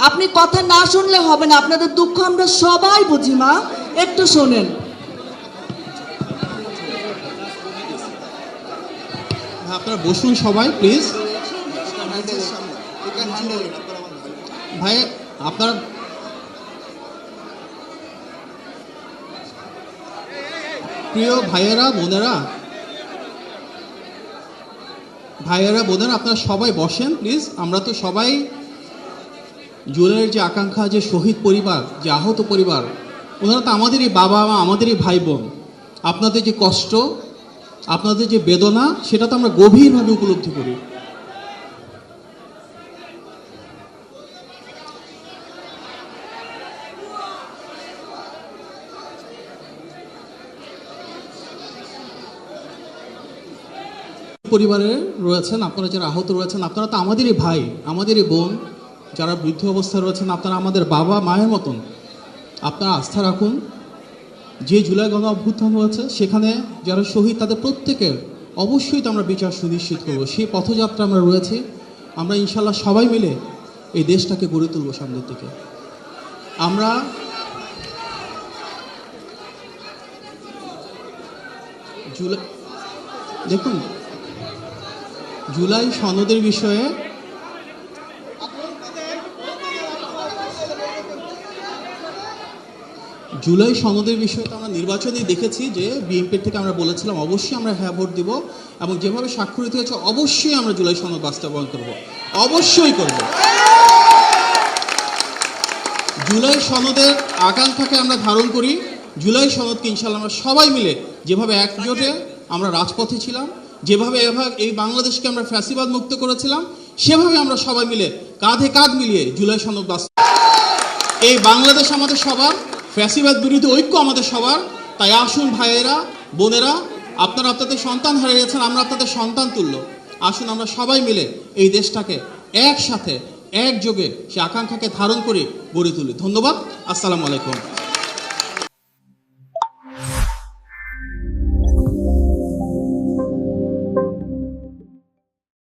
আপনি কথা না শুনলে হবে না, আপনাদের দুঃখ আমরা সবাই বুঝি মা, একটু শোনেন। আপনারা বসুন সবাই প্লিজ। ভাই আপনার প্রিয় ভাইয়েরা বোনেরা আপনারা সবাই বসেন প্লিজ। আমরা তো সবাই জুলাইয়ের যে আকাঙ্ক্ষা, যে শহীদ পরিবার, যে আহত পরিবার, ওনারা তো আমাদেরই বাবা মা, আমাদেরই ভাই বোন। আপনাদের যে কষ্ট, আপনাদের যে বেদনা, সেটা তো আমরা গভীরভাবে উপলব্ধি করি। পরিবারে রয়েছেন আপনারা, যারা আহত রয়েছেন, আপনারা তো আমাদেরই ভাই, আমাদেরই বোন। যারা বৃদ্ধ অবস্থায় রয়েছেন, আপনারা আমাদের বাবা মায়ের মতন। আপনারা আস্থা রাখুন, যে জুলাই গণ অভ্যুত্থান হয়েছে সেখানে যারা শহীদ, তাদের প্রত্যেকের অবশ্যই তো আমরা বিচার সুনিশ্চিত করব। সেই পথযাত্রা আমরা রয়েছি। আমরা ইনশাল্লাহ সবাই মিলে এই দেশটাকে গড়ে তুলব সামনের দিকে। আমরা দেখুন, জুলাই সনদের বিষয়ে তো আমরা নির্বাচনে দেখেছি যে বিএনপির থেকে আমরা বলেছিলাম অবশ্যই আমরা হ্যাঁ ভোট দিব, এবং যেভাবে স্বাক্ষরিত হয়েছে অবশ্যই আমরা জুলাই সনদ বাস্তবায়ন করব, অবশ্যই করব। জুলাই সনদের আকাঙ্ক্ষাকে আমরা ধারণ করি। জুলাই সনদকে ইনশাল্লাহ আমরা সবাই মিলে, যেভাবে একজোটে আমরা রাজপথে ছিলাম, যেভাবে এই বাংলাদেশকে আমরা ফ্যাসিবাদ মুক্ত করেছিলাম, সেভাবে আমরা সবাই মিলে কাঁধে কাঁধ মিলিয়ে জুলাই সনদ এই বাংলাদেশ আমাদের সবার, ফ্যাসিবাদ বিরোধী ঐক্য আমাদের সবার। তাই আসুন ভাইয়েরা বোনেরা, আপনারা আপনাদের সন্তান হারিয়েছেন, আমরা আপনাদের সন্তান তুল্য। আসুন আমরা সবাই মিলে এই দেশটাকে একসাথে একযোগে সে আকাঙ্ক্ষাকে ধারণ করে গড়ে তুলি। ধন্যবাদ। আসসালামু আলাইকুম।